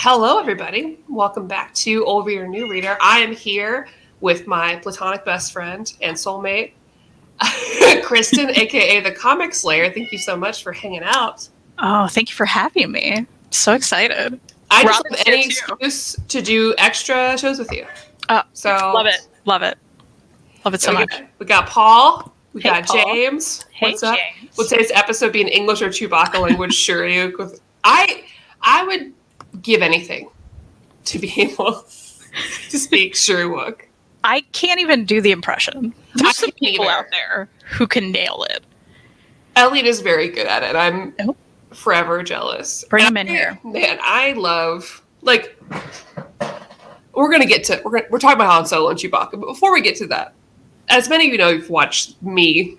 Hello, everybody. Welcome back to Old Reader, New Reader. I am here with my platonic best friend and soulmate, Kristen, aka the Comic Slayer. Thank you so much for hanging out. Oh, thank you for having me. So excited. I just have any excuse to do extra shows with you. So love it. Love it. Love it so much. We got Paul. We Hey, got Paul. James. Hey, What's up? James. Will today's episode be in English or Chewbacca language? Sure. I would give anything to be able to speak Sherwook. I can't even do the impression. There's some people out there who can nail it. Elliot is very good at it. I'm forever jealous. Bring him in here. Man, I love, we're talking about Han Solo and Chewbacca, but before we get to that, as many of you know, you've watched me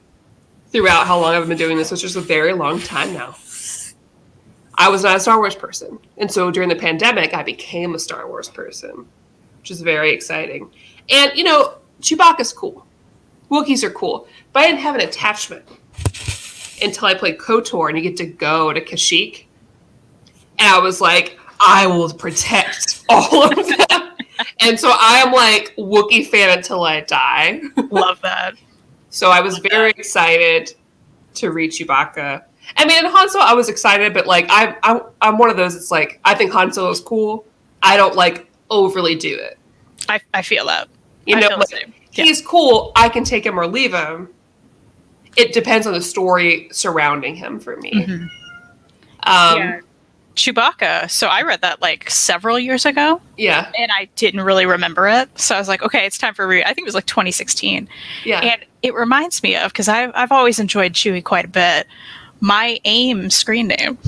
throughout how long I've been doing this, which is a very long time now. I was not a Star Wars person. And so during the pandemic, I became a Star Wars person, which is very exciting. And, Chewbacca's cool. Wookiees are cool. But I didn't have an attachment until I played KOTOR and you get to go to Kashyyyk. And I was like, I will protect all of them. And so I am like Wookiee fan until I die. Love that. So I was very excited to read Chewbacca. I mean, in Han Solo, I was excited, but I'm one of those. It's like I think Han Solo is cool. I don't overly do it. I feel that. He's cool. I can take him or leave him. It depends on the story surrounding him for me. Mm-hmm. Chewbacca. So I read that several years ago. Yeah, and I didn't really remember it. So I was like, okay, it's time for read. I think it was 2016. Yeah, and it reminds me of because I've always enjoyed Chewie quite a bit. My AIM screen name.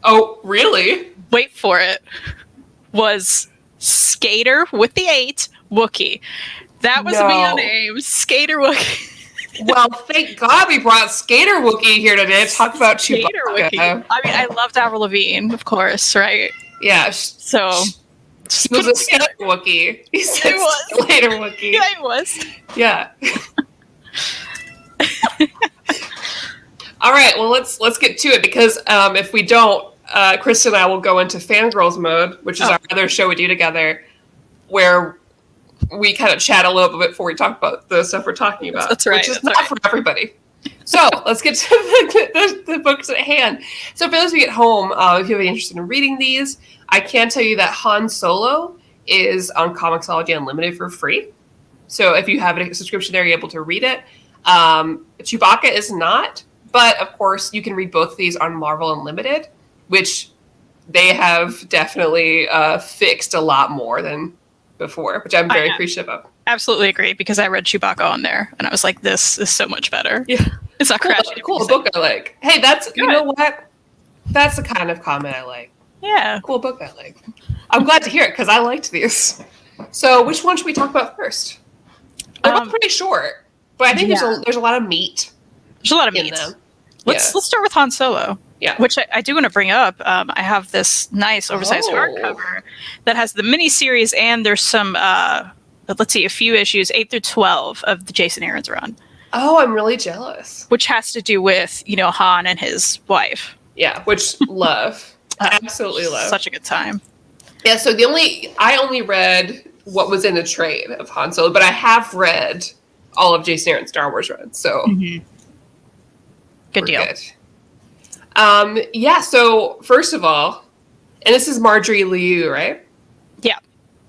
Oh, really? Wait for it. Was Skater with the 8 Wookiee. That was me on AIM. Skater Wookiee. Well, thank God we brought Skater Wookiee here today to talk about Chewbacca. Wookiee. I mean, I loved Avril Lavigne, of course, right? Yeah. So he was a Skater Wookiee. He said Skater Wookiee. Yeah, he was. Yeah. All right, well, let's get to it because if we don't, Chris and I will go into fangirls mode, which is our other show we do together, where we kind of chat a little bit before we talk about the stuff we're talking about. That's right. Which is not for everybody. So let's get to the books at hand. So for those of you at home, if you're interested in reading these, I can tell you that Han Solo is on Comixology Unlimited for free. So if you have a subscription there, you're able to read it. Chewbacca is not. But, of course, you can read both of these on Marvel Unlimited, which they have definitely fixed a lot more than before, which I'm very appreciative of. Absolutely agree, because I read Chewbacca on there, and I was like, this is so much better. Yeah. It's not crashing. Cool book I like. Hey, you know what? That's the kind of comment I like. Yeah. Cool book I like. I'm glad to hear it, because I liked these. So, which one should we talk about first? They're both pretty short, but I think there's a lot of meat. There's a lot of meat. Let's start with Han Solo. Yeah. Which I do want to bring up. I have this nice oversized hardcover that has the miniseries, and there's some, a few issues, 8 through 12 of the Jason Aaron's run. Oh, I'm really jealous. Which has to do with, Han and his wife. Yeah, which love. Absolutely love. Such a good time. Yeah, so I only read what was in the trade of Han Solo, but I have read all of Jason Aaron's Star Wars runs, so... Mm-hmm. Good deal. Good. So first of all, and this is Marjorie Liu, right? Yeah.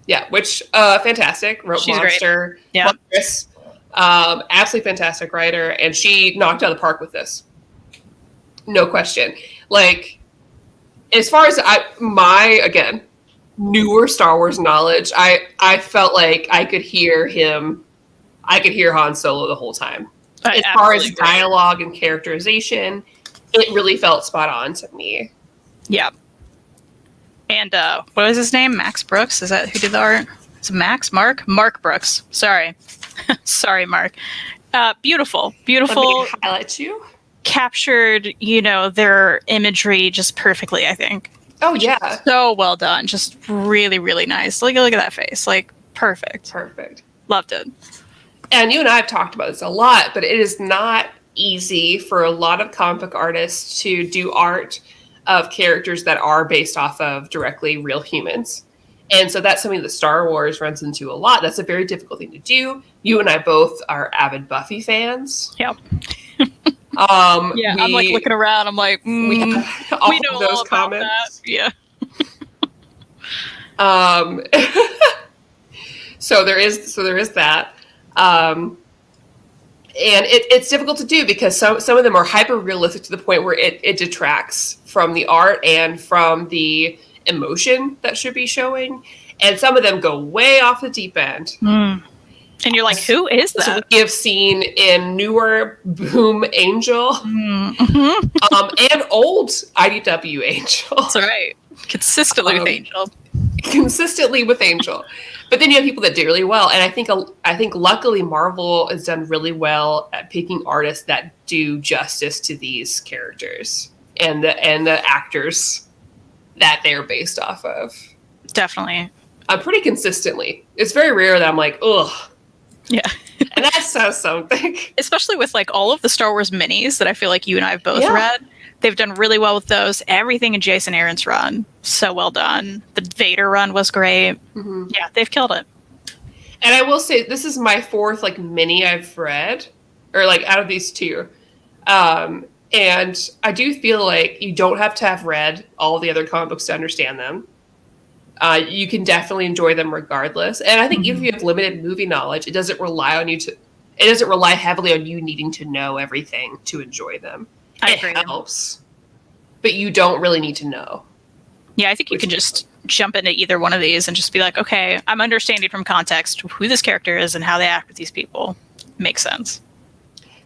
Yeah, which, fantastic. Wrote She's Monster. Great. Yeah. Chris, absolutely fantastic writer, and she knocked out of the park with this. No question. As far as my newer Star Wars knowledge, I felt like I could hear Han Solo the whole time. As far as dialogue and characterization, it really felt spot on to me. Yeah. And what was his name? Max Brooks? Is that who did the art? Is it Max? Mark? Mark Brooks. Sorry. Sorry, Mark. Beautiful. Let me highlight you. Captured, their imagery just perfectly, I think. Oh, yeah. So well done. Just really, really nice. Look at that face. Perfect. Perfect. Loved it. And you and I have talked about this a lot, but it is not easy for a lot of comic book artists to do art of characters that are based off of directly real humans. And so that's something that Star Wars runs into a lot. That's a very difficult thing to do. You and I both are avid Buffy fans. Yep. Yeah, I'm like looking around. I'm like, we know those all comments. That. Yeah. So there is that. And it's difficult to do because some of them are hyper realistic to the point where it detracts from the art and from the emotion that should be showing, and some of them go way off the deep end. And you're like, who is that? So we have seen in newer Boom Angel, and old IDW Angel. That's right, consistently with Angel. But then you have people that do really well, and I think luckily Marvel has done really well at picking artists that do justice to these characters and the actors that they're based off of. Definitely. Pretty consistently. It's very rare that I'm like, ugh. Yeah. And that says something. Especially with like all of the Star Wars minis that I feel like you and I have both read. They've done really well with those. Everything in Jason Aaron's run, so well done. The Vader run was great. Mm-hmm. Yeah, they've killed it. And I will say, this is my fourth like mini I've read, or like out of these two. And I do feel like you don't have to have read all the other comic books to understand them. You can definitely enjoy them regardless. And I think even if you have limited movie knowledge, it doesn't rely heavily on you needing to know everything to enjoy them. It helps, but you don't really need to know. Yeah, I think you can just jump into either one of these and just be like, okay, I'm understanding from context who this character is and how they act with these people. Makes sense.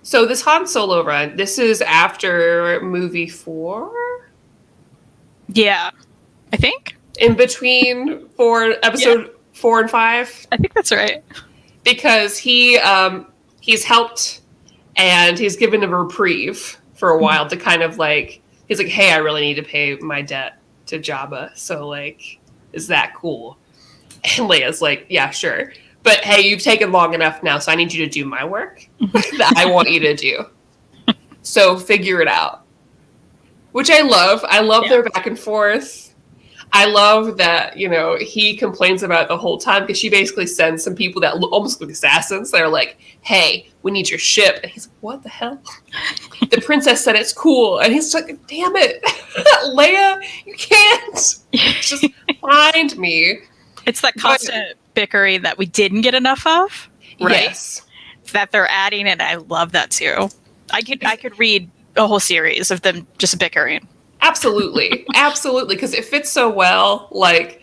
So this Han Solo run, this is after movie 4? Yeah, I think. In between episode 4 and 5? I think that's right. Because he's helped and he's given a reprieve for a while to kind of like, he's like, hey, I really need to pay my debt to Jabba. So like, is that cool? And Leia's like, yeah, sure. But hey, you've taken long enough now, so I need you to do my work that I want you to do. So figure it out. Which I love. I love their back and forth. I love that, he complains about it the whole time because she basically sends some people that look almost like assassins. They're like, hey, we need your ship. And he's like, what the hell? The princess said it's cool. And he's like, damn it. Leia, you can't. Just find me. It's that constant bickering that we didn't get enough of, right? Yes. That they're adding, and I love that too. I could read a whole series of them just bickering. Absolutely. Absolutely. Because it fits so well. Like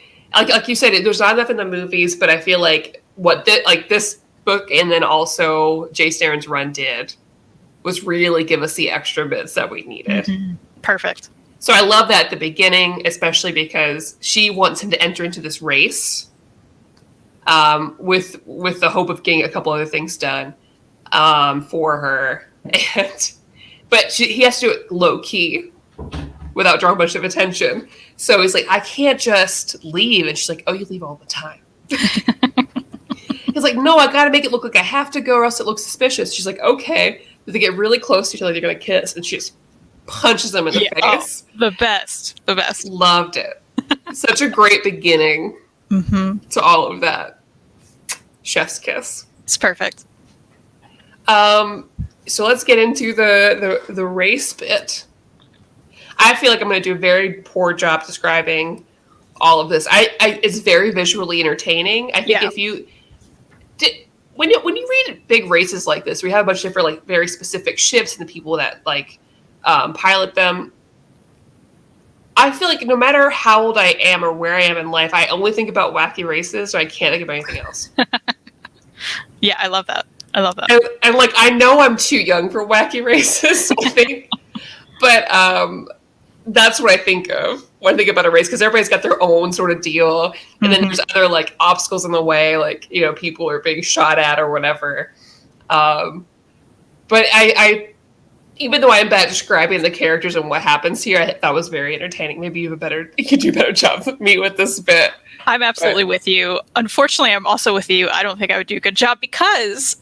you said, there's not enough in the movies, but I feel like this book and then also Jason Aaron's run did was really give us the extra bits that we needed. Mm-hmm. Perfect. So I love that at the beginning, especially because she wants him to enter into this race with the hope of getting a couple other things done for her. But he has to do it low key without drawing much of attention. So he's like, I can't just leave. And she's like, oh, you leave all the time. He's like, no, I got to make it look like I have to go or else it looks suspicious. She's like, okay. But they get really close to each other. They're going to kiss. And she just punches him in the face. Oh, the best. Loved it. Such a great beginning to all of that. Chef's kiss. It's perfect. So let's get into the race bit. I feel like I'm going to do a very poor job describing all of this. It's very visually entertaining. I think if you when you read big races like this, we have a bunch of different like very specific ships and the people that like pilot them. I feel like no matter how old I am or where I am in life, I only think about wacky races, so I can't think of anything else. Yeah, I love that. And like, I know I'm too young for wacky races, I think. But that's what I think of when I think about a race, because everybody's got their own sort of deal. And then there's other like obstacles in the way, like, people are being shot at or whatever. But I even though I'm bad at describing the characters and what happens here, I thought that was very entertaining. Maybe you could do a better job than me with this bit. I'm absolutely with you. Unfortunately, I'm also with you. I don't think I would do a good job because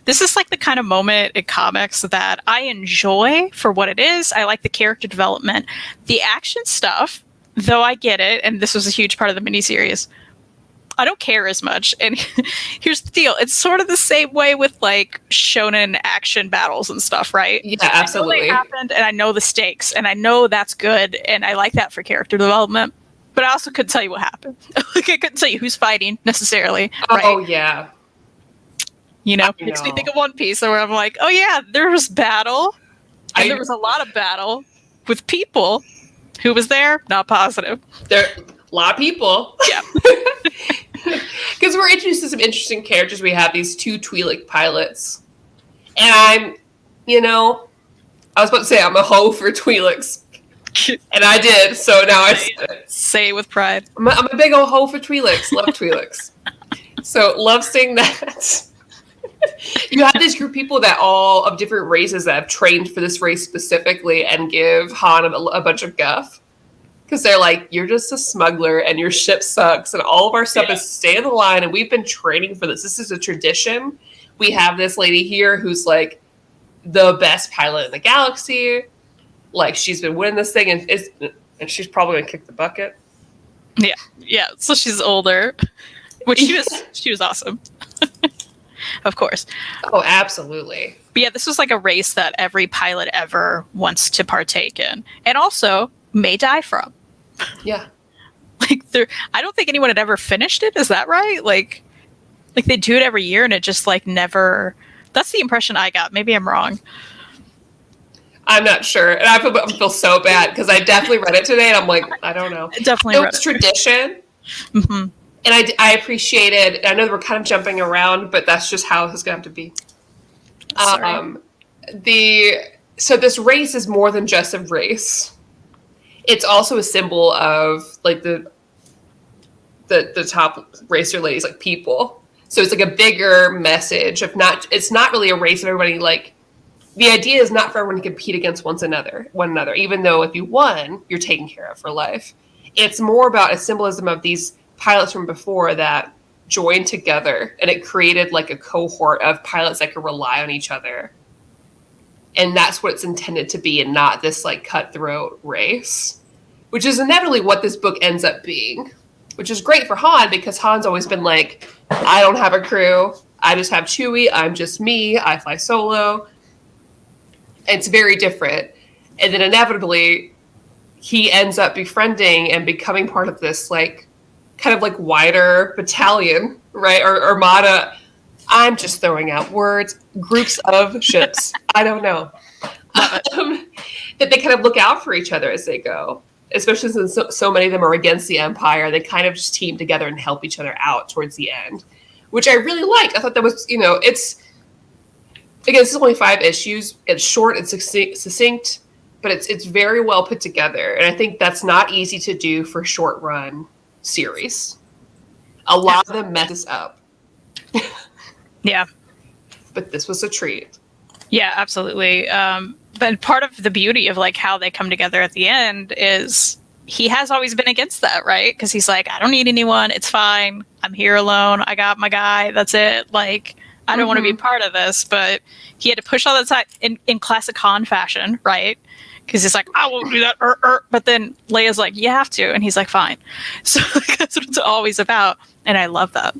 This is like the kind of moment in comics that I enjoy for what it is. I like the character development. The action stuff, though I get it, and this was a huge part of the miniseries, I don't care as much. And here's the deal. It's sort of the same way with like shonen action battles and stuff, right? Yeah, absolutely. I know they happened, and I know the stakes, and I know that's good, and I like that for character development. But I also couldn't tell you what happened. Like, I couldn't tell you who's fighting necessarily. Right? Oh, yeah. You know, makes me think of One Piece, where I'm like, oh yeah, there was battle, and there was a lot of battle with people. Who was there? Not positive. There, a lot of people. Yeah. Because we're introduced to some interesting characters. We have these 2 Twi'lek pilots, and I was about to say I'm a hoe for Twi'leks. And I did, so now I say it with pride. I'm a big old hoe for Twi'leks. Love Twi'leks. So love seeing that. You have this group of people that all of different races that have trained for this race specifically and give Han a bunch of guff. Because they're like, you're just a smuggler and your ship sucks and all of our stuff is stay in the line and we've been training for this. This is a tradition. We have this lady here who's like the best pilot in the galaxy. Like, she's been winning this thing, and she's probably gonna kick the bucket. Yeah. So she's older, which she was awesome, of course. Oh, absolutely. But yeah, this was like a race that every pilot ever wants to partake in, and also may die from. Yeah. Like, I don't think anyone had ever finished it. Is that right? Like they do it every year, and it just like never. That's the impression I got. Maybe I'm wrong. I'm not sure, and I feel so bad because I definitely read it today, and I'm like, I don't know. Definitely read it. It's tradition, and I appreciate it. I know that we're kind of jumping around, but that's just how it's going to have to be. So this race is more than just a race. It's also a symbol of like the top racer ladies, like people. So it's like a bigger message of it's not really a race of everybody like. The idea is not for everyone to compete against one another, even though if you won, you're taken care of for life. It's more about a symbolism of these pilots from before that joined together, and it created like a cohort of pilots that could rely on each other. And that's what it's intended to be, and not this like cutthroat race, which is inevitably what this book ends up being, which is great for Han because Han's always been like, I don't have a crew. I just have Chewie. I'm just me. I fly solo. It's very different. And then inevitably, he ends up befriending and becoming part of this, like, kind of like wider battalion, right? Or armada. I'm just throwing out words. Groups of ships. I don't know. That they kind of look out for each other as they go. Especially since so many of them are against the Empire. They kind of just team together and help each other out towards the end. Which I really liked. I thought that was, it's... Again, this is only 5 issues. It's short, it's succinct, but it's very well put together. And I think that's not easy to do for short run series. A lot of them mess up. Yeah. But this was a treat. Yeah, absolutely. But part of the beauty of like how they come together at the end is he has always been against that, right? Because he's like, I don't need anyone. It's fine. I'm here alone. I got my guy. That's it. Like, I don't want to be part of this, but he had to push all that aside in classic Han fashion, right? Because he's like, I won't do that. But then Leia's like, you have to. And he's like, fine. So that's what it's always about. And I love that.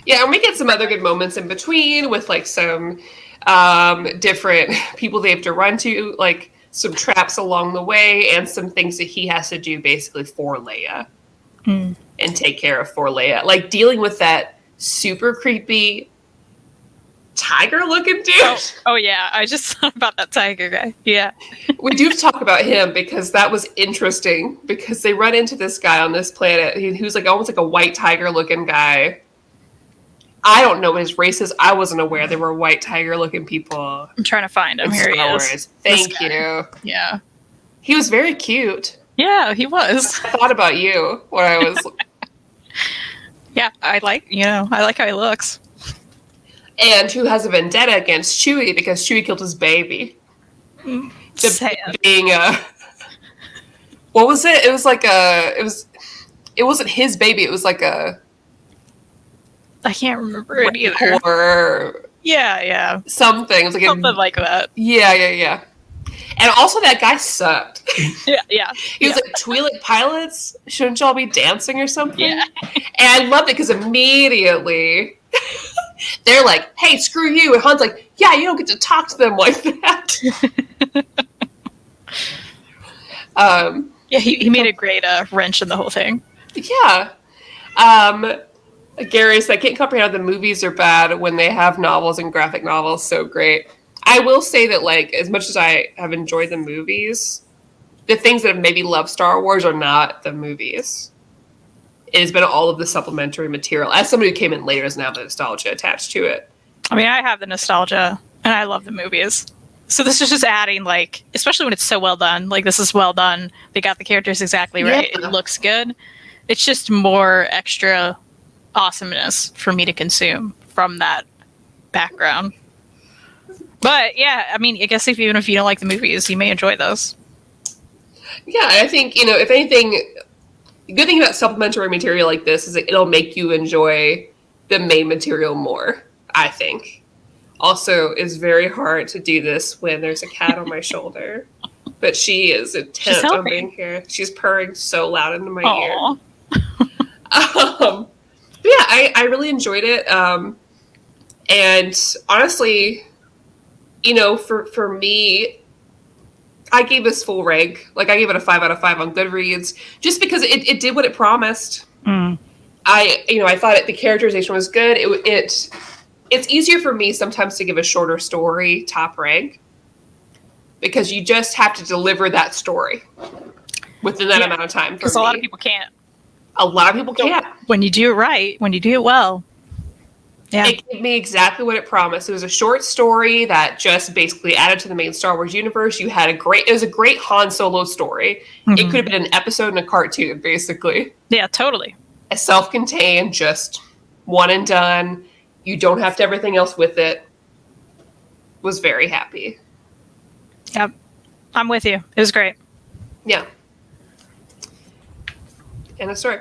Yeah, and we get some other good moments in between with like some different people they have to run to, like some traps along the way and some things that he has to do basically for Leia and take care of for Leia. Like dealing with that super creepy tiger-looking dude. Oh, yeah. I just thought about that tiger guy. Yeah. We do talk about him because that was interesting because they run into this guy on this planet who's like almost like a white tiger-looking guy. I don't know what his race is. I wasn't aware there were white tiger-looking people. I'm trying to find him. Here he is. Thank you. Yeah. He was very cute. Yeah, he was. I thought about you when I was... Yeah, I like how he looks. And who has a vendetta against Chewie because Chewie killed his baby. Being what was it? It was like it wasn't his baby. It was like I can't remember it either. Or yeah. Something. It was like something like that. Yeah. And also that guy sucked. Yeah. He was like, Twi'lek pilots, shouldn't y'all be dancing or something? Yeah. And I loved it because immediately they're like, hey, screw you. And Han's like, yeah, you don't get to talk to them like that. Yeah, he made a great wrench in the whole thing. Yeah. Gary said, I can't comprehend how the movies are bad when they have novels and graphic novels so great. I will say that, like, as much as I have enjoyed the movies, the things that have maybe loved Star Wars are not the movies. It has been all of the supplementary material. As somebody who came in later, doesn't have the nostalgia attached to it. I mean, I have the nostalgia, and I love the movies. So this is just adding, like, especially when it's so well done. Like, this is well done. They got the characters exactly right. Yeah. It looks good. It's just more extra awesomeness for me to consume from that background. But yeah, I mean, I guess even if you don't like the movies, you may enjoy those. Yeah, I think, if anything, the good thing about supplementary material like this is that it'll make you enjoy the main material more, I think. Also, it's very hard to do this when there's a cat on my shoulder. But she is intent on being here. She's purring so loud into my ear. Yeah, I really enjoyed it. And honestly, for me, I gave this full rank. Like, I gave it a 5 out of 5 on Goodreads, just because it did what it promised. I thought the characterization was good. It's easier for me sometimes to give a shorter story top rank, because you just have to deliver that story within that amount of time. Because a lot of people can't. A lot of people can't. When you do it right, when you do it well. Yeah. It gave me exactly what it promised. It was a short story that just basically added to the main Star Wars universe. It was a great Han Solo story. Mm-hmm. It could have been an episode in a cartoon, basically. Yeah, totally. A self-contained, just one and done. You don't have to everything else with it. Was very happy. Yep. I'm with you. It was great. Yeah. End of story.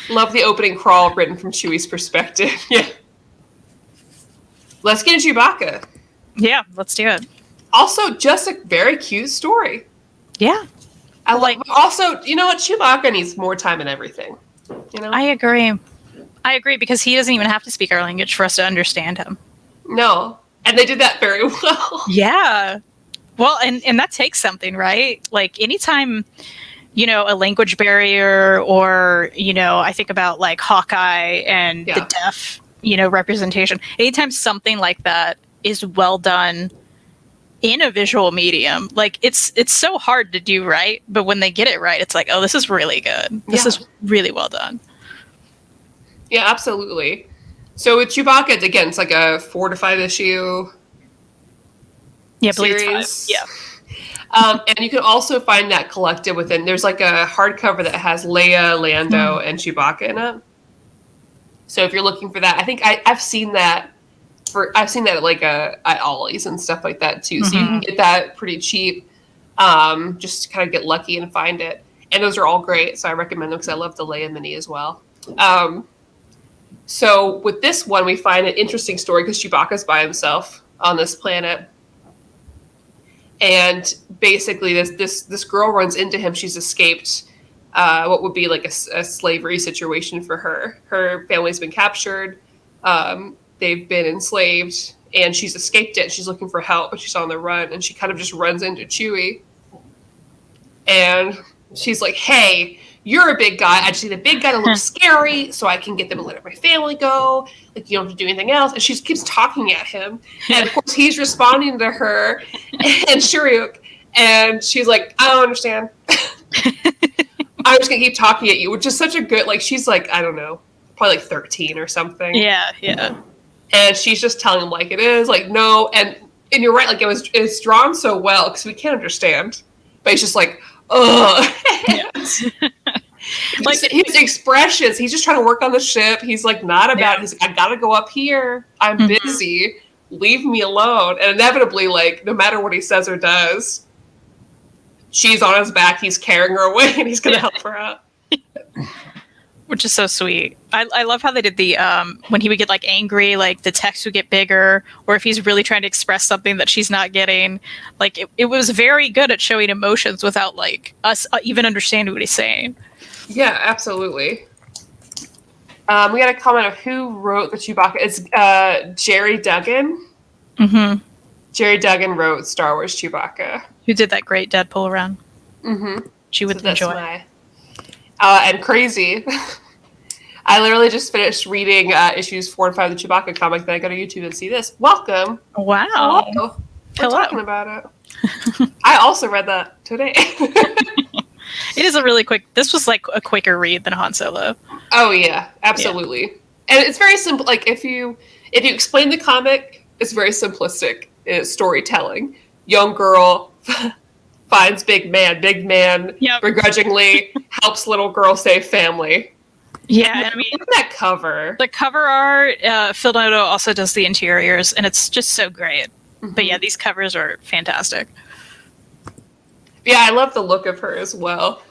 Love the opening crawl written from Chewie's perspective. Yeah. Let's get into Chewbacca. Yeah, let's do it. Also, just a very cute story. Yeah. I like. Also, you know what? Chewbacca needs more time and everything. I agree. Because he doesn't even have to speak our language for us to understand him. No. And they did that very well. Yeah. Well, and that takes something, right? Like, anytime, a language barrier, or, I think about like Hawkeye and the deaf, representation. Anytime something like that is well done in a visual medium, like it's so hard to do right. But when they get it right, it's like, oh, this is really good. This is really well done. Yeah, absolutely. So with Chewbacca, again, it's like a 4 to 5 issue series. Yeah. And you can also find that collected within. There's like a hardcover that has Leia, Lando, and Chewbacca in it. So if you're looking for that, I think I've seen that. I've seen that at like at Ollie's and stuff like that too. So you can get that pretty cheap. Just to kind of get lucky and find it. And those are all great. So I recommend them because I love the Leia mini as well. So with this one, we find an interesting story because Chewbacca's by himself on this planet. And basically this girl runs into him. She's escaped what would be like a slavery situation for her. Her family's been captured. They've been enslaved, and she's escaped it. She's looking for help, but she's on the run, and she kind of just runs into Chewie. And she's like, hey, you're a big guy. I just need a big guy to look scary so I can get them to let my family go. Like, you don't have to do anything else. And she keeps talking at him. And, of course, he's responding to her and Shuriuk. And she's like, I don't understand. I'm just going to keep talking at you, which is such a good, like, she's like, I don't know, probably like 13 or something. Yeah. And she's just telling him like it is, like, no. And you're right, like, it's drawn so well because we can't understand. But he's just like, ugh. Like his expressions, he's just trying to work on the ship. He's like not about it. He's like, I gotta go up here. I'm busy. Leave me alone. And inevitably, like, no matter what he says or does, she's on his back. He's carrying her away, and he's gonna help her out. which is so sweet. I love how they did the when he would get like angry, like the text would get bigger, or if he's really trying to express something that she's not getting. Like it was very good at showing emotions without like us even understanding what he's saying. Yeah, absolutely. We got a comment of who wrote the Chewbacca. It's Jerry Duggan. Mm-hmm. Jerry Duggan wrote Star Wars Chewbacca. Who did that great Deadpool run? Mm-hmm. She would enjoy. And crazy. I literally just finished reading issues 4 and 5 of the Chewbacca comic. Then I go to YouTube and see this. Welcome. Wow. Hello. We're talking about it. I also read that today. It is a really quick. This was like a quicker read than Han Solo. Oh yeah, absolutely. Yeah. And it's very simple. Like if you explain the comic, it's very simplistic in its storytelling. Young girl finds big man, yep. begrudgingly helps little girl save family. Yeah, and I mean, look at that cover. The cover art, Phil Noto also does the interiors, and it's just so great. Mm-hmm. But yeah, these covers are fantastic. Yeah, I love the look of her as well.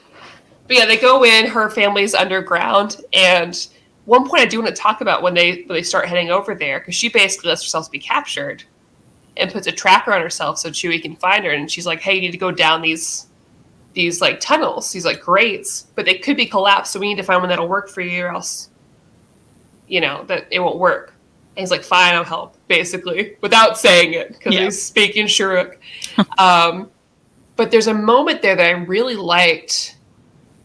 But yeah, they go in, her family's underground, and one point I do want to talk about when they start heading over there, because she basically lets herself be captured and puts a tracker on herself so Chewie can find her, and she's like, hey, you need to go down these like tunnels, these like grates, but they could be collapsed, so we need to find one that'll work for you, or else, that it won't work. And he's like, fine, I'll help, basically, without saying it, because he's speaking Shuruk. But there's a moment there that I really liked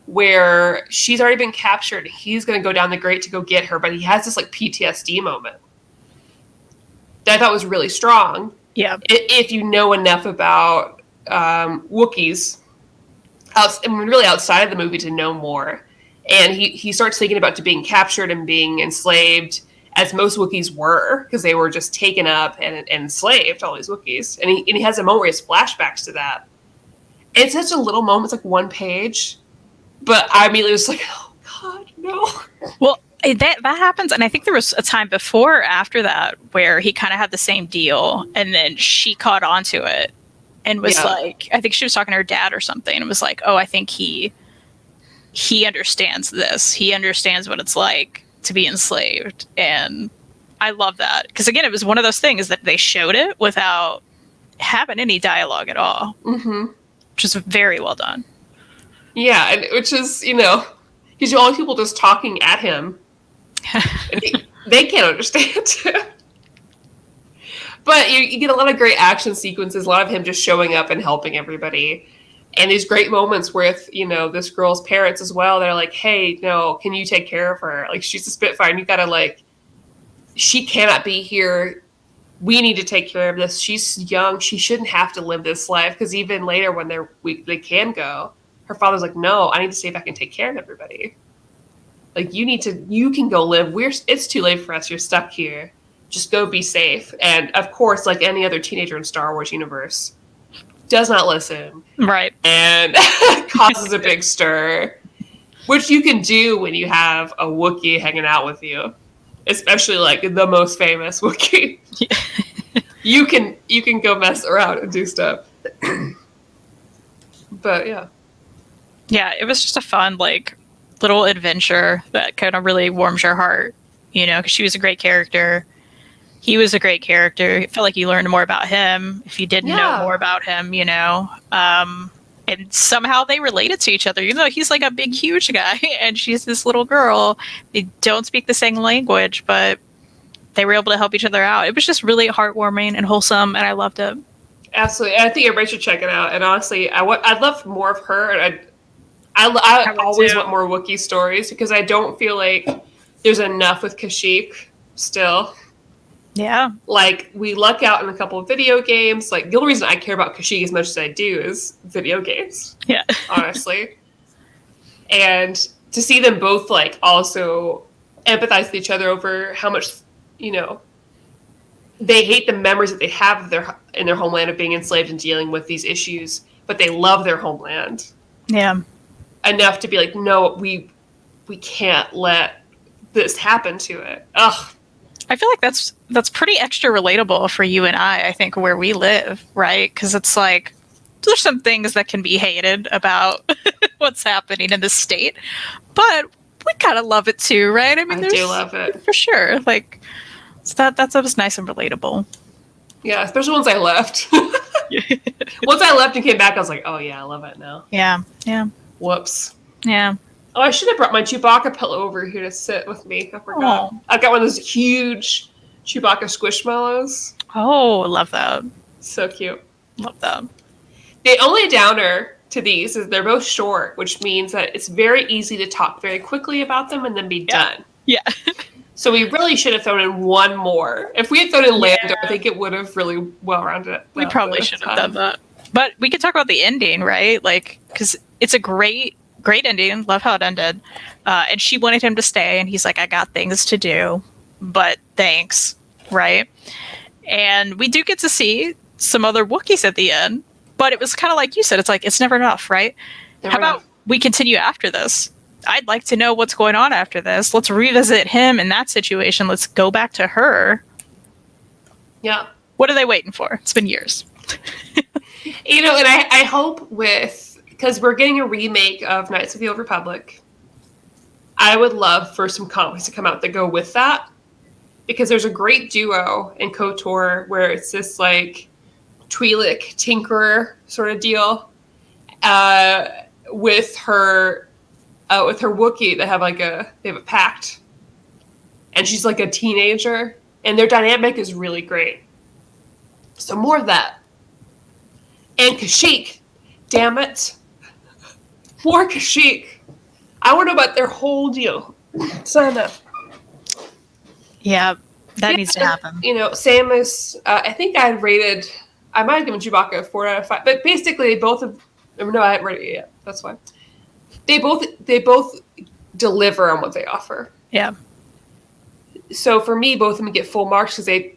where she's already been captured. He's going to go down the grate to go get her, but he has this like PTSD moment that I thought was really strong. Yeah. If you know enough about Wookiees, really outside of the movie, to know more. And he starts thinking about being captured and being enslaved, as most Wookiees were, because they were just taken up and enslaved, all these Wookiees. And he has a moment where he has flashbacks to that. And it's such a little moment, it's like one page. But I immediately was like, oh, God, no. Well, that happens. And I think there was a time before or after that where he kind of had the same deal. And then she caught on to it and was like, I think she was talking to her dad or something, and was like, oh, I think he understands this. He understands what it's like to be enslaved. And I love that. Because, again, it was one of those things that they showed it without having any dialogue at all. Mm-hmm. Which is very well done. Yeah, and which is, because all people just talking at him. And they can't understand. But you get a lot of great action sequences, a lot of him just showing up and helping everybody. And these great moments with, this girl's parents as well. They're like, hey, no, can you take care of her? Like, she's a Spitfire, and you gotta, she cannot be here. We need to take care of this. She's young. She shouldn't have to live this life. Because even later when they can go, her father's like, no, I need to stay back and take care of everybody. Like, you can go live. It's too late for us. You're stuck here. Just go be safe. And of course, like any other teenager in Star Wars universe, does not listen. Right. And causes a big stir, which you can do when you have a Wookiee hanging out with you. Especially like the most famous Wookiee. You can go mess around and do stuff. But yeah. Yeah, it was just a fun, little adventure that kind of really warms your heart, because she was a great character. He was a great character. It felt like you learned more about him if you didn't know more about him, and somehow they related to each other, even though he's like a big, huge guy and she's this little girl. They don't speak the same language, but they were able to help each other out. It was just really heartwarming and wholesome, and I loved it. Absolutely. I think everybody should check it out. And honestly, I'd love more of her. And I always want more Wookiee stories, because I don't feel like there's enough with Kashyyyk still. Yeah. We luck out in a couple of video games. The only reason I care about Kashyyyk as much as I do is video games. Yeah. Honestly. And to see them both, also empathize with each other over how much, they hate the memories that they have in their homeland of being enslaved and dealing with these issues, but they love their homeland. Yeah. Enough to be like, no, we can't let this happen to it. Ugh. I feel like that's pretty extra relatable for you and I think, where we live, right? Because it's there's some things that can be hated about what's happening in the state, but we kind of love it too, right? I mean, I do love it for sure. Like, so that was nice and relatable. Yeah, especially once I left. Once I left and came back, I was like, oh yeah, I love it now. Yeah. Whoops. Yeah. Oh, I should have brought my Chewbacca pillow over here to sit with me. I forgot. Oh. I've got one of those huge Chewbacca squishmallows. Oh, love that. So cute. Love that. The only downer to these is they're both short, which means that it's very easy to talk very quickly about them and then be done. Yeah. So we really should have thrown in one more. If we had thrown in Lando, I think it would have really well rounded it. We probably should have done that. But we could talk about the ending, right? Like, because it's a great ending. Love how it ended. And she wanted him to stay, and he's like, I got things to do, but thanks, right? And we do get to see some other Wookiees at the end, but it was kind of like you said, it's like, it's never enough, right? How about we continue after this? I'd like to know what's going on after this. Let's revisit him in that situation. Let's go back to her. Yeah. What are they waiting for? It's been years. And I hope because we're getting a remake of Knights of the Old Republic, I would love for some comics to come out that go with that. Because there's a great duo in KOTOR where it's this like Twi'lek tinkerer sort of deal with her Wookiee. They have a pact, and she's like a teenager, and their dynamic is really great. So more of that. And Kashyyyk, damn it, more Kashyyyk. I want to know about their whole deal. Sign up. Yeah, that needs to happen. Samus, I think I might have given Chewbacca a 4 out of 5, but basically both of, no, I haven't read it yet. That's why. They both deliver on what they offer. Yeah. So for me, both of them get full marks because they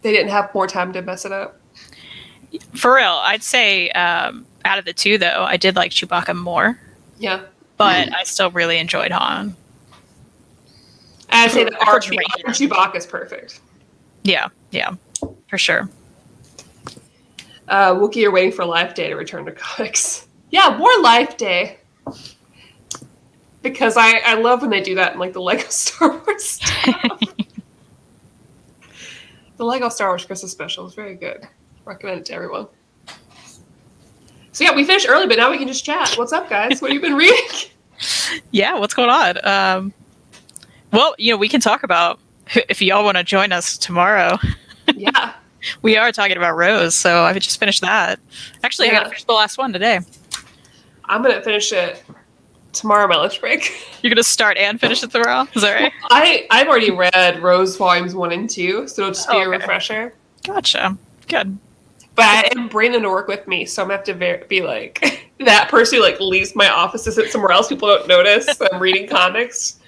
didn't have more time to mess it up. For real, I'd say out of the two, though, I did like Chewbacca more. Yeah. But I still really enjoyed Han. I'd say the art Chewbacca is perfect. Yeah, for sure. Wookiee are waiting for Life Day to return to comics. Yeah, more Life Day. Because I love when they do that in like the Lego Star Wars stuff. The Lego Star Wars Christmas special is very good. Recommend it to everyone. So yeah, we finished early, but now we can just chat. What's up, guys? What have you been reading? Yeah, what's going on? Well, we can talk about if y'all want to join us tomorrow. Yeah. We are talking about Rose, so I just finished that. Actually, I got to finish the last one today. I'm going to finish it tomorrow on my lunch break. You're going to start and finish it tomorrow? Is that right? I've already read Rose Volumes 1 and 2, so it'll just be a refresher. Gotcha. Good. But I am bringing them to work with me, so I'm going to have to be like that person who like leaves my office to sit somewhere else. People don't notice that I'm reading comics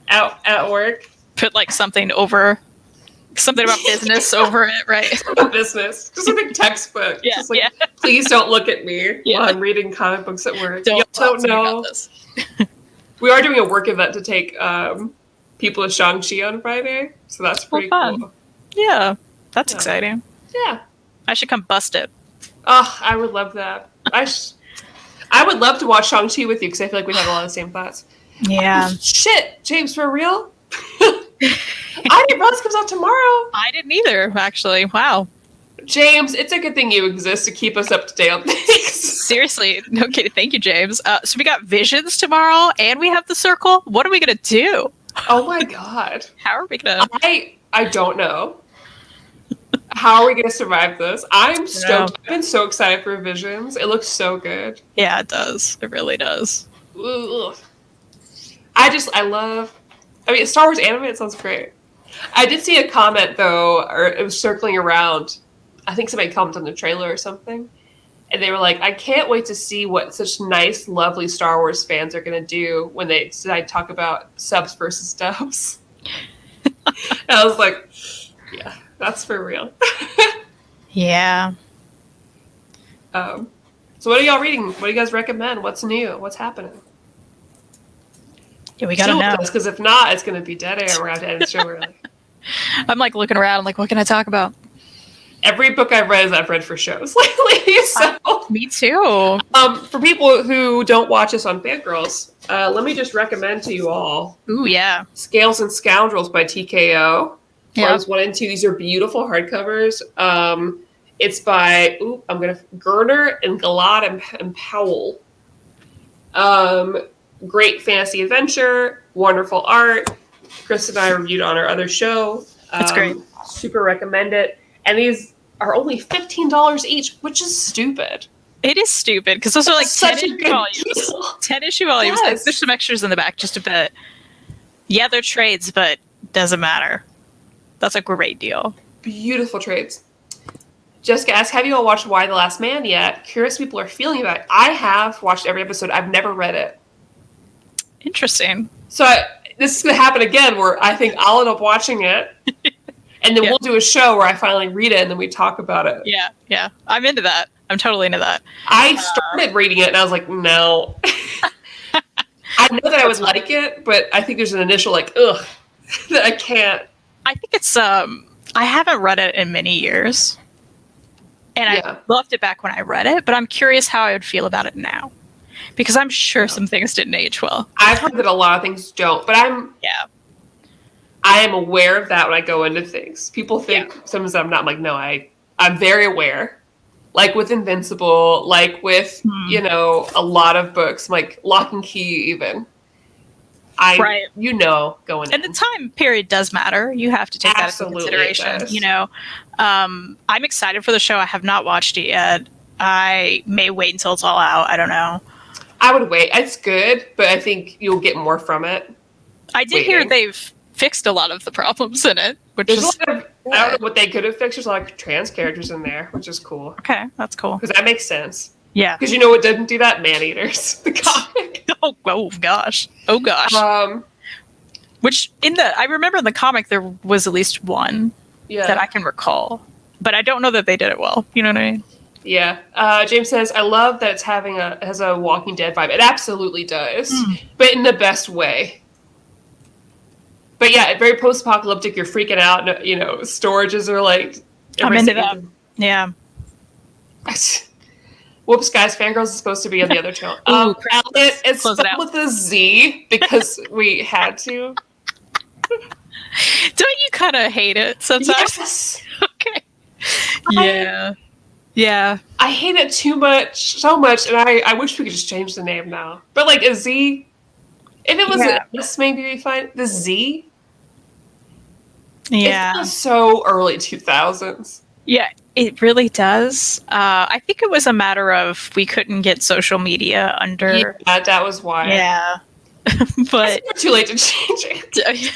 out at work. Put like something about business over it, right? About business. Just a big textbook. Yeah, just like, please don't look at me while I'm reading comic books at work. Don't know. We are doing a work event to take people to Shang-Chi on Friday, so that's pretty cool. Yeah, that's exciting. Yeah. I should come bust it. Oh, I would love that. I would love to watch Shang-Chi with you because I feel like we have a lot of the same thoughts. Yeah. Oh, shit, James, for real? I didn't realize it comes out tomorrow. I didn't either, actually. Wow. James, it's a good thing you exist to keep us up to date on things. Seriously. Okay, thank you, James. So we got Visions tomorrow, and we have The Circle. What are we going to do? Oh my god. How are we going to... I don't know. How are we going to survive this? I'm stoked. I've been so excited for Visions. It looks so good. Yeah, it does. It really does. Ugh. I mean, Star Wars anime, it sounds great. I did see a comment, though, or it was circling around. I think somebody commented on the trailer or something. And they were like, I can't wait to see what such nice, lovely Star Wars fans are going to do when they decide to talk about subs versus dubs. And I was like, yeah, that's for real. Yeah. So what are y'all reading? What do you guys recommend? What's new? What's happening? Yeah, we gotta know. Because if not, it's going to be dead air. We're going to have to end the show early. I'm like looking around. I'm like, what can I talk about? Every book I've read is I've read for shows lately. So, me too. For people who don't watch us on Fangirls, let me just recommend to you all. Ooh, yeah. Scales and Scoundrels by TKO. Yeah. Volumes 1 and 2. These are beautiful hardcovers. It's by Gerner and Galad and Powell. Great fantasy adventure, wonderful art. Chris and I reviewed on our other show. That's great. Super recommend it. And these are only $15 each, which is stupid. It is stupid because those are like 10 issue volumes. Deal. 10 issue volumes. Yes. There's some extras in the back just a bit. Yeah, they're trades, but doesn't matter. That's a great deal. Beautiful trades. Jessica asks, have you all watched Why the Last Man yet? Curious people are feeling about it. I have watched every episode. I've never read it. Interesting. So this is going to happen again where I think I'll end up watching it. And then we'll do a show where I finally read it and then we talk about it. Yeah. I'm into that. I'm totally into that. I started reading it and I was like, no. I know that I would like it, but I think there's an initial like, ugh, that I can't. I think it's, I haven't read it in many years. And I loved it back when I read it, but I'm curious how I would feel about it now. Because I'm sure some things didn't age well. I've heard that a lot of things don't, but I am aware of that when I go into things. People think sometimes I'm not. I'm like, no, I'm very aware. Like with Invincible, like with, a lot of books, like Lock and Key even. Going in. And the time period does matter. You have to take that into consideration. I'm excited for the show. I have not watched it yet. I may wait until it's all out. I don't know. I would wait. It's good, but I think you'll get more from it. I did hear they've fixed a lot of the problems in it, which is I don't know what they could have fixed. There's a lot of trans characters in there, which is cool. Okay, that's cool. Because that makes sense. Yeah. Because you know what didn't do that? Man-Eaters. The comic. Oh gosh. Which I remember in the comic there was at least one that I can recall. But I don't know that they did it well. You know what I mean? Yeah. James says, I love that it's has a Walking Dead vibe. It absolutely does. But in the best way. But yeah, very post-apocalyptic. You're freaking out. Storages are like... I'm into that. Yeah. Whoops, guys. Fangirls is supposed to be on the other channel. It's spelled with a Z because we had to. Don't you kind of hate it sometimes? Yes. Okay. Yeah. I hate it so much, and I wish we could just change the name now. But like a Z, if it was an S, maybe we find the Z. Yeah. It was so early 2000s. Yeah, it really does. I think it was a matter of we couldn't get social media under. Yeah, that was why. Yeah. But it's too late to change it.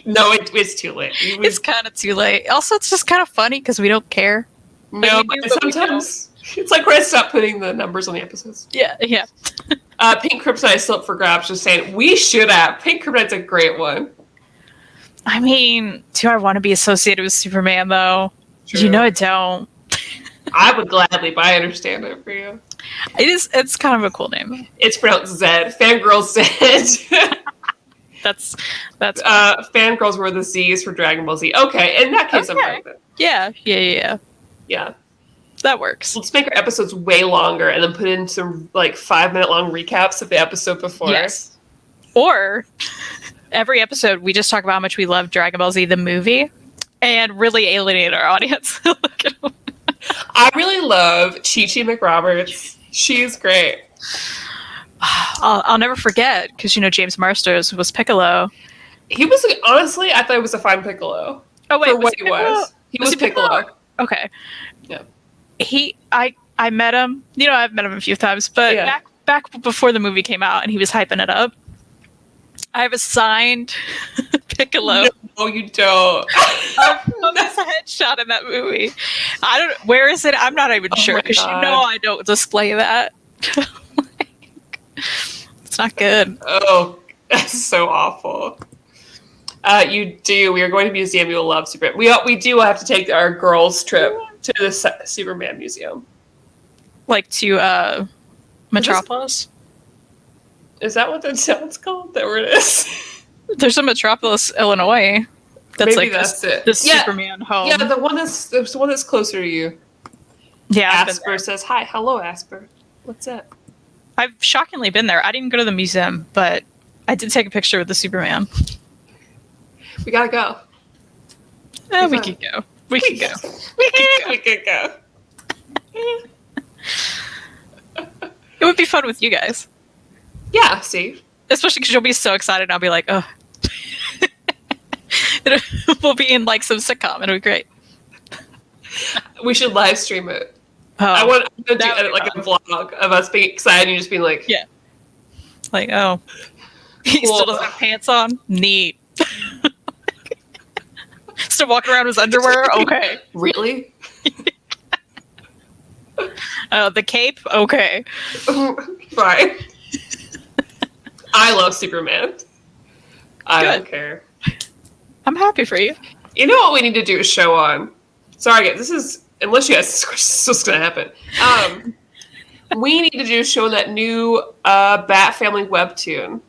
No, it's too late. It's kind of too late. Also, it's just kind of funny because we don't care. No, but sometimes it's like when I stop putting the numbers on the episodes. Yeah. Pink Kryptonite is still up for grabs. Just saying, we should have. Pink Kryptonite's a great one. I mean, do I want to be associated with Superman though? True. I don't. I would gladly, but I understand it for you. It's kind of a cool name. It's pronounced Zed. Fangirl Zed. That's fangirls were the Z's for Dragon Ball Z. Okay, in that case, I'm fine with it. Yeah. That works. Let's make our episodes way longer and then put in some 5-minute long recaps of the episode before. Yes. Or every episode we just talk about how much we love Dragon Ball Z the movie and really alienate our audience. I really love Chi-Chi McRoberts. She's great. I'll never forget because James Marsters was Piccolo. He was honestly, I thought he was a fine Piccolo. Oh wait, for what he was. He was Piccolo. Okay. Yeah. I met him. I've met him a few times, but back before the movie came out and he was hyping it up. I have a signed Piccolo. No, you don't. That's a headshot in that movie. I don't. Where is it? I'm not even sure because I don't display that. It's not good. Oh, that's so awful. You do. We are going to a museum. You will love Superman. We do have to take our girls' trip to the Superman museum. Like to Metropolis? Is that what the town's called? That where it is? There's a Metropolis, Illinois. That's Maybe like that's it. the Superman home. Yeah, the one that's closer to you. Yeah, Asper says hi. Hello, Asper. What's up? I've shockingly been there. I didn't go to the museum, but I did take a picture with the Superman. We gotta go. We could go. We could go. We could go. It would be fun with you guys. Yeah, see? Especially because you'll be so excited and I'll be like, oh. We'll be in like some sitcom. It'll be great. We should live stream it. Oh, I want to do edit like a vlog of us being excited and you just being like... Yeah. Like, oh. He still doesn't have pants on? Neat. Still walking around with his underwear? Okay. Really? The cape? Okay. Fine. I love Superman. I don't care. I'm happy for you. You know what we need to do a show on? Sorry, guys, this is... Unless you guys... This is going to happen. We need to do a show on that new Bat Family webtoon.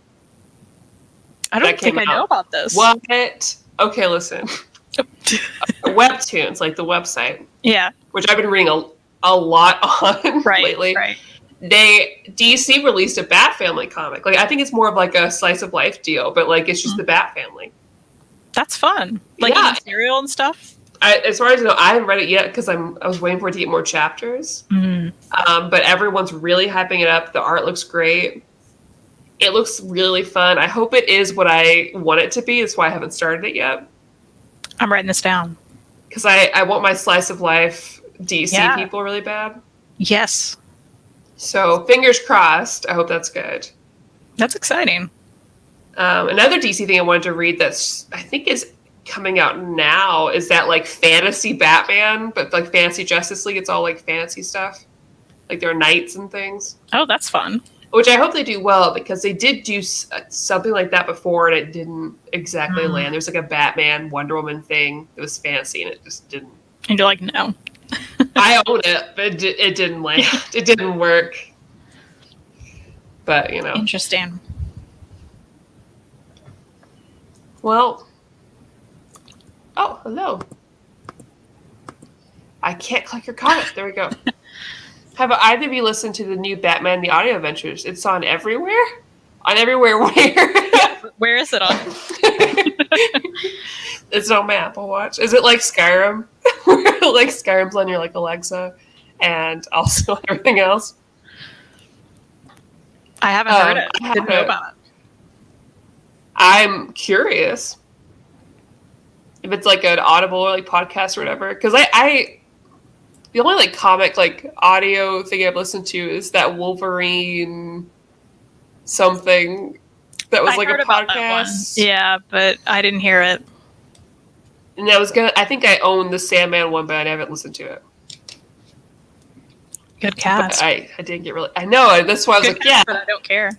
I don't think I know about this. What? Okay, listen. Webtoons, like the website. Yeah. Which I've been reading a lot on lately. Right. DC released a Bat Family comic. Like, I think it's more of like a slice of life deal, but like it's just the Bat Family. That's fun. Like eating cereal and stuff. As far as I know, I haven't read it yet because I was waiting for it to get more chapters. Mm-hmm. But everyone's really hyping it up. The art looks great. It looks really fun. I hope it is what I want it to be. That's why I haven't started it yet. I'm writing this down. Because I want my slice of life DC people really bad. Yes. So fingers crossed. I hope that's good. That's exciting. Another DC thing I wanted to read that's I think is coming out now is that like fantasy Batman, but like fantasy Justice League. It's all like fantasy stuff. Like there are knights and things. Oh, that's fun. Which I hope they do well because they did do something like that before and it didn't exactly land. There's like a Batman, Wonder Woman thing that was fancy and it just didn't. And you're like, no. I own it, but it didn't land. It didn't work. But, you know. Interesting. Well. Oh, hello. I can't click your comment. There we go. Have either of you listened to the new Batman: The Audio Adventures? It's on everywhere? On everywhere where? Where is it on? It's on my Apple Watch. Is it like Skyrim? Like Skyrim's on your like Alexa and also everything else? I haven't heard it. I didn't know about it. I'm curious if it's like an Audible or like podcast or whatever. Because I the only like comic like audio thing I've listened to is that Wolverine something that was like a podcast. Yeah, but I didn't hear it. And I think I own the Sandman one, but I haven't listened to it. Good cast. I didn't get really. I know. That's why I was Good like, cast, but I don't care.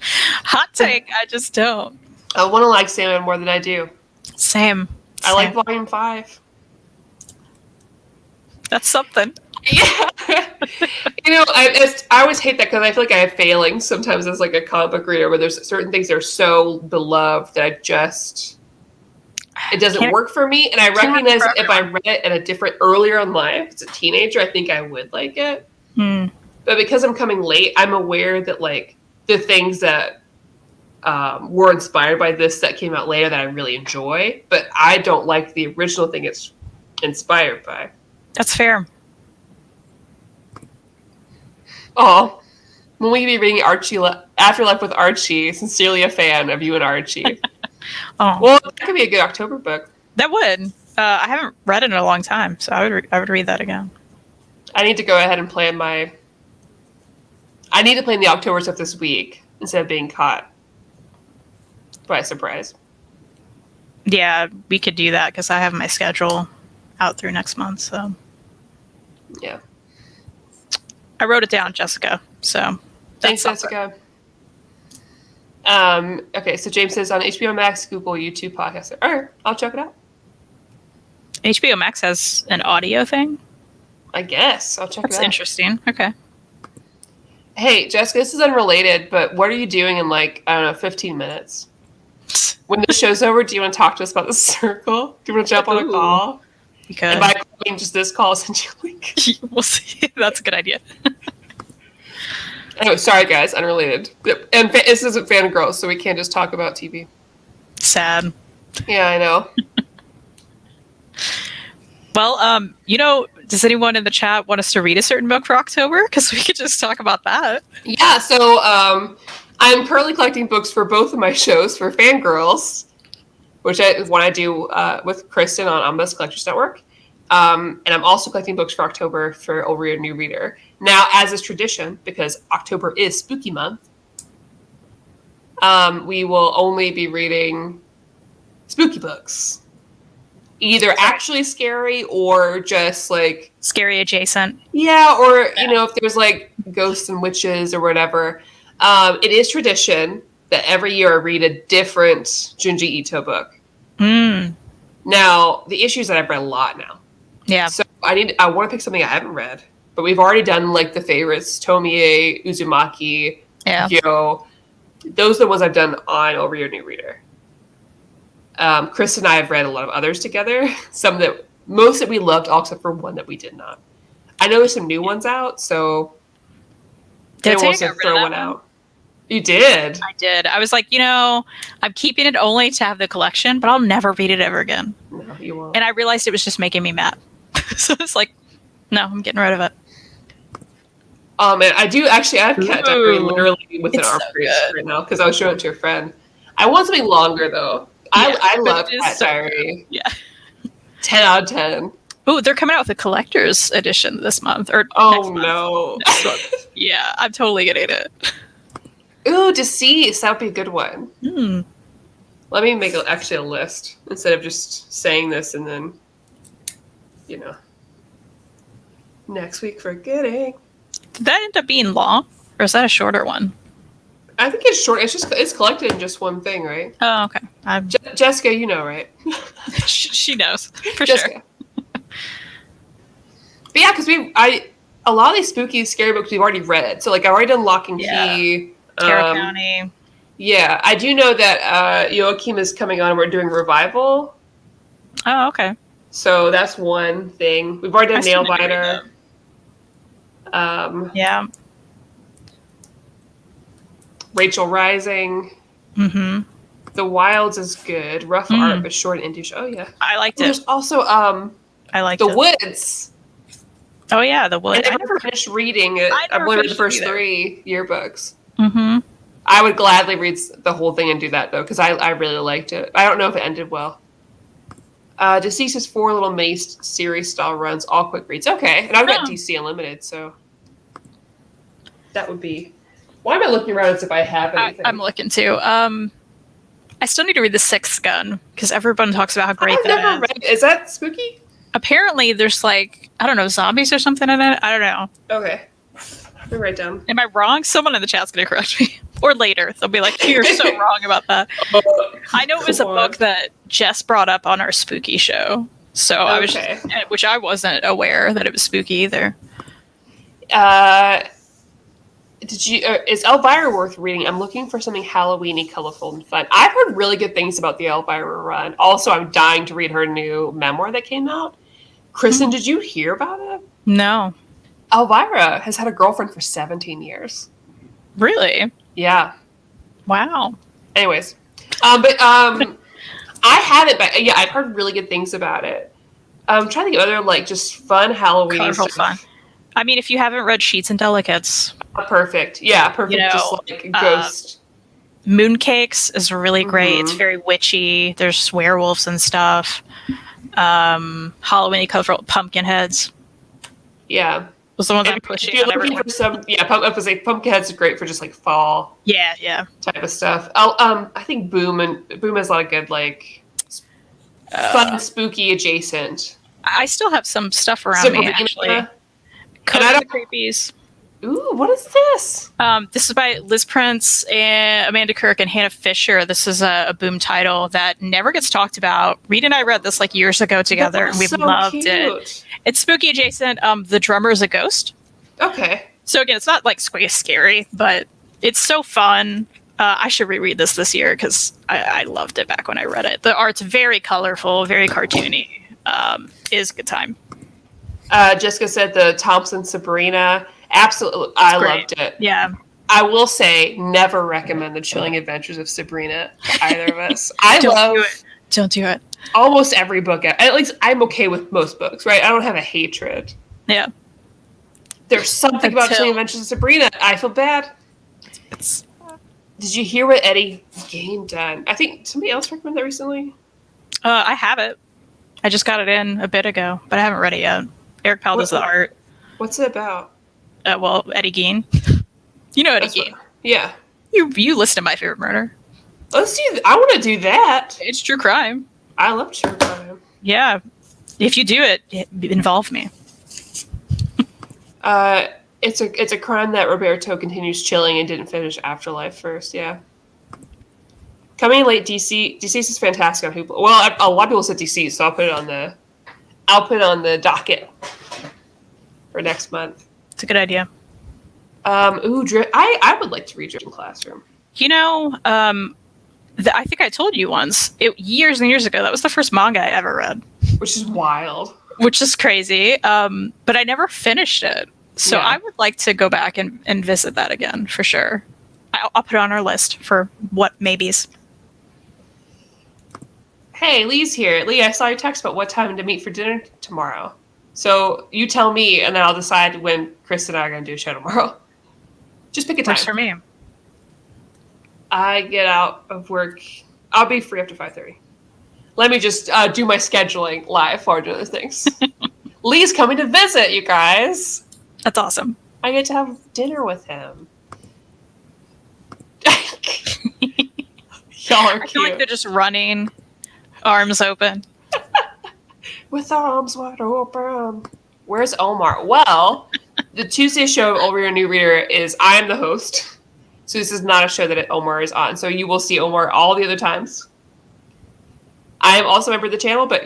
Hot take. I just don't. I want to like Sandman more than I do. Same. I like Volume 5. That's something. Yeah. You know, I always hate that because I feel like I have failings sometimes as like a comic book reader where there's certain things that are so beloved that it doesn't work for me. And I recognize if I read it at a different earlier in life, as a teenager, I think I would like it. But because I'm coming late, I'm aware that like the things that were inspired by this that came out later that I really enjoy, but I don't like the original thing it's inspired by. That's fair. Oh, when we be reading Archie Afterlife with Archie, sincerely a fan of you and Archie. Oh, well, that could be a good October book. That would. I haven't read it in a long time, so I would read that again. I need to go ahead and plan I need to plan the October stuff this week instead of being caught by surprise. Yeah, we could do that because I have my schedule out through next month. So yeah, I wrote it down, Jessica. So thanks, Jessica. Okay, so James says on HBO Max, Google, YouTube, podcast. All right, I'll check it out. HBO Max has an audio thing? I guess. I'll check it out. That's interesting. Okay. Hey, Jessica, this is unrelated, but what are you doing in 15 minutes? When the show's over, do you want to talk to us about the circle? Do you want to jump on a call? You could. And by calling just this call, send you a link. We'll see. That's a good idea. Anyway, sorry guys, unrelated. And this isn't Fangirls, so we can't just talk about TV. Sad. Yeah, I know. Well, does anyone in the chat want us to read a certain book for October? Because we could just talk about that. Yeah, so I'm currently collecting books for both of my shows for Fangirls, which is one I do with Kristen on Omnibus Collectors Network. And I'm also collecting books for October for Over Your New Reader. Now, as is tradition, because October is spooky month, we will only be reading spooky books. Either actually scary or just like... Scary adjacent. Yeah, or, if there's like ghosts and witches or whatever. It is tradition that every year I read a different Junji Ito book. Now, the issue is that I've read a lot now. Yeah. So I want to pick something I haven't read. But we've already done like the favorites, Tomie, Uzumaki, Gyo. Those are the ones I've done on Over Your New Reader. Chris and I have read a lot of others together. Most that we loved, all except for one that we did not. I know there's some new ones out, so Did I want to throw one out. You did? I did. I was like, I'm keeping it only to have the collection, but I'll never read it ever again. No, you won't. And I realized it was just making me mad. So it's like, no, I'm getting rid of it. And I do actually, I have Cat Diary literally with an arm crease right now because I was showing it to a friend. I want something longer though. I love Cat Diary. Yeah. 10 out of 10. Oh, they're coming out with a collector's edition this month. Or oh, no. Next month. Yeah, I'm totally getting it. Ooh, Deceased. That would be a good one. Hmm. Let me make actually a list instead of just saying this and then, next week forgetting. Did that end up being long? Or is that a shorter one? I think it's short. It's collected in just one thing, right? Oh, okay. Jessica, you know, right? She knows for Jessica. sure. But yeah, because a lot of these spooky, scary books we've already read. So like I've already done Lock and Key, Terror County. Yeah, I do know that Joachim is coming on. We're doing Revival. Oh, okay. So that's one thing. We've already done Nailbiter. Yeah. Rachel Rising. Mm-hmm. The Wilds is good. Rough art, but short and indie show. Oh yeah, I liked it. There's also I liked The it. Woods. Oh yeah, The Woods. I never finished reading it. I've only read the first 3 yearbooks. Mm-hmm. I would gladly read the whole thing and do that though, because I really liked it. I don't know if it ended well. Deceased is 4 little mini series style runs, all quick reads. Okay, and I've got DC Unlimited, so that would be. Why am I looking around as if I have anything? I'm looking too. I still need to read The Sixth Gun because everyone talks about how great I've never read. Is that spooky? Apparently, there's like zombies or something in it. I don't know. Okay, let me write down. Am I wrong? Someone in the chat's gonna correct me, or later they'll be like, "You're so wrong about that." I know it was a book that Jess brought up on our spooky show, so I was, which I wasn't aware that it was spooky either. Is Elvira worth reading? I'm looking for something Halloween-y, colorful, and fun. I've heard really good things about the Elvira run. Also, I'm dying to read her new memoir that came out. Kristen, did you hear about it? No. Elvira has had a girlfriend for 17 Really? Yeah. Wow. Anyways, I haven't, but yeah, I've heard really good things about it. I'm trying to think of other like just fun Halloween stuff. Fun. I mean, if you haven't read Sheets and Delicates. Perfect. Yeah, perfect. Just like Ghost. Mooncakes is really great. It's very witchy. There's werewolves and stuff. Halloween colorful Pumpkinheads. Yeah. Those are the ones I'm pushing. If you're looking for some, Pumpkinheads is great for just like fall. Yeah. Type of stuff. I think Boom has a lot of good like fun, spooky adjacent. I still have some stuff around me actually. Code of the Creepies. Ooh, what is this? This is by Liz Prince and Amanda Kirk and Hannah Fisher. This is a Boom title that never gets talked about. Reed and I read this like years ago together, and we loved it. It's spooky adjacent. The drummer is a ghost. Okay. So again, it's not like scary, but it's so fun. I should reread this year because I loved it back when I read it. The art's very colorful, very cartoony. Is a good time. Jessica said the Thompson Sabrina. Absolutely. I loved it. Yeah. I will say, never recommend the Chilling Adventures of Sabrina to either of us. Don't do it. Almost every book. At least I'm okay with most books, right? I don't have a hatred. Yeah. There's something about Chilling Adventures of Sabrina. I feel bad. Did you hear what Eddie Gain done? I think somebody else recommended that recently. I have it. I just got it in a bit ago, but I haven't read it yet. Eric Powell does the art. What's it about? Well, Eddie Gein. You know Eddie Gein. Yeah. You listen to My Favorite Murder. Let's do. I want to do that. It's true crime. I love true crime. Yeah. If you do it, involve me. It's a crime that Roberto continues chilling and didn't finish Afterlife first. Yeah. Coming late, DCeased is fantastic on Hoopla. Well, a lot of people said DCeased, so I'll put it on the docket for next month. It's a good idea. I would like to read Driven Classroom. You know, I think I told you once, years and years ago, that was the first manga I ever read. Which is wild. Which is crazy. But I never finished it. So I would like to go back and visit that again, for sure. I'll put it on our list for what maybes. Hey, Lee's here. Lee, I saw your text about what time to meet for dinner tomorrow. So you tell me, and then I'll decide when Chris and I are going to do a show tomorrow. Just pick a time. Works for me. I get out of work. I'll be free after 5:30. Let me just do my scheduling live for other things. Lee's coming to visit, you guys. That's awesome. I get to have dinner with him. Y'all are cute. I feel like they're just running, arms open. With arms wide open. Where's Omar? Well, the Tuesday show Over Your New Reader is I am the host. So this is not a show that Omar is on. So you will see Omar all the other times. I am also a member of the channel, but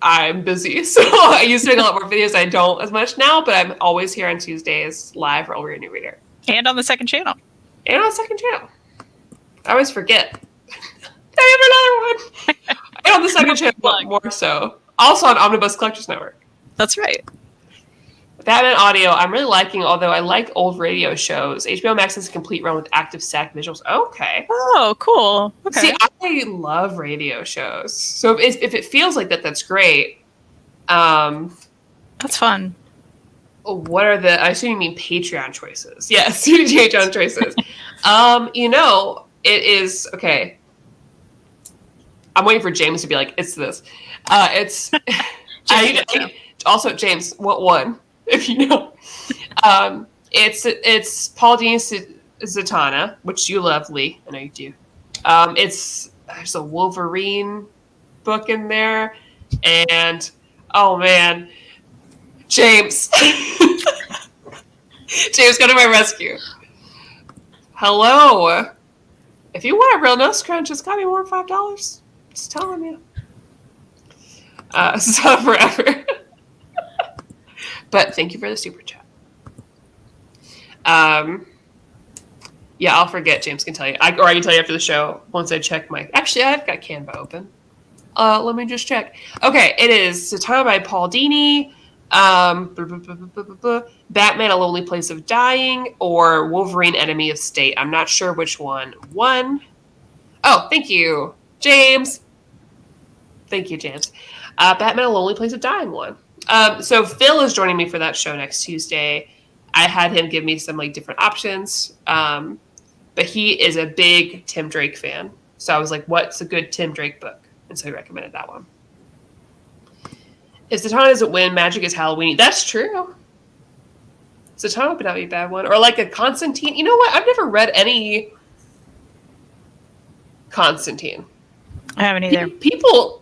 I'm busy. So I used to make a lot more videos. I don't as much now, but I'm always here on Tuesdays live for Over Your New Reader. And on the second channel. I always forget. I have another one. And on the second channel more so. Also on Omnibus Collectors Network. That's right. Batman Audio, I'm really liking, although I like old radio shows. HBO Max has a complete run with active SAC visuals. Okay. Oh, cool. Okay. See, I love radio shows. So if it feels like that, that's great. That's fun. What are I assume you mean Patreon choices. Yes, Patreon choices. It is, okay. I'm waiting for James to be like, it's this. It's, also, James, what one? If you know. It's Paul Dini's Zatanna, which you love, Lee. I know you do. There's a Wolverine book in there. And, oh man, James. James, go to my rescue. Hello. If you want a real nose crunch, it's got to be more than $5. Just telling you. So forever. But thank you for the super chat. Yeah, I'll forget. James can tell you. I can tell you after the show once I check my... Actually, I've got Canva open. Let me just check. Okay, it is Zatanna by Paul Dini, Batman, A Lonely Place of Dying, or Wolverine, Enemy of State. I'm not sure which one won. Oh, thank you, James. Thank you, James. Batman, A Lonely Place of Dying won. So Phil is joining me for that show next Tuesday. I had him give me some different options, but he is a big Tim Drake fan. So I was like, what's a good Tim Drake book? And so he recommended that one. If Zatanna doesn't win, Magic is Halloween. That's true. Zatanna would not be a bad one. Or like a Constantine. You know what? I've never read any Constantine. I haven't either. People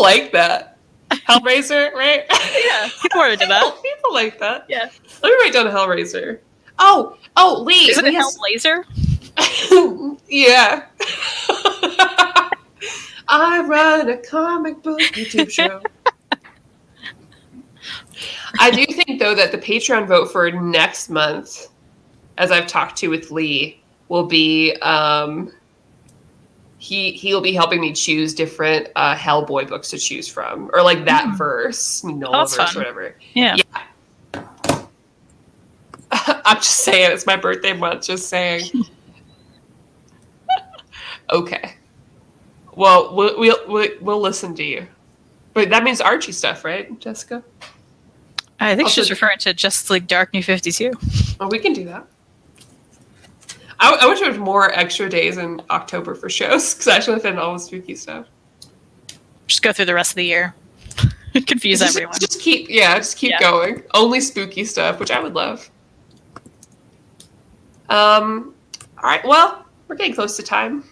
like that. Hellraiser, right? Yeah, people are into that. People like that. Yeah. Let me write down Hellraiser. Oh, Lee. Isn't it Hellblazer? Yeah. I run a comic book YouTube show. I do think, though, that the Patreon vote for next month, as I've talked to with Lee, will be he'll be helping me choose different Hellboy books to choose from, or like that verse, Nola verse, whatever. Yeah. I'm just saying, it's my birthday month. Just saying. Okay. Well, we'll listen to you. But that means Archie stuff, right, Jessica? I think she's referring to Justice League Dark New 52. Oh, we can do that. I wish there was more extra days in October for shows, because I actually fit in all the spooky stuff. Just go through the rest of the year. Confuse everyone. Just keep going. Only spooky stuff, which I would love. All right, well, we're getting close to time.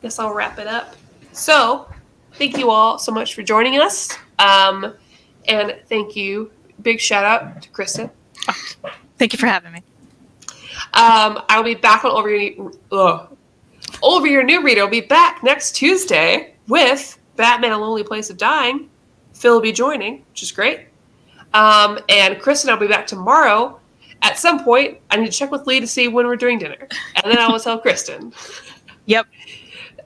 Guess I'll wrap it up. So, thank you all so much for joining us. And thank you. Big shout out to Kristen. Thank you for having me. I'll be back on Over Your New Read. I'll be back next Tuesday with Batman: A Lonely Place of Dying. Phil will be joining, which is great. And Kristen, I'll be back tomorrow. At some point, I need to check with Lee to see when we're doing dinner. And then I will tell Kristen. Yep.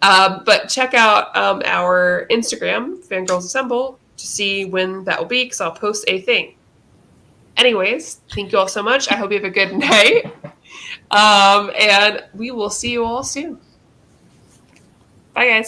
But check out our Instagram, Fangirls Assemble, to see when that will be, because I'll post a thing. Anyways, thank you all so much. I hope you have a good night. And we will see you all soon. Bye, guys.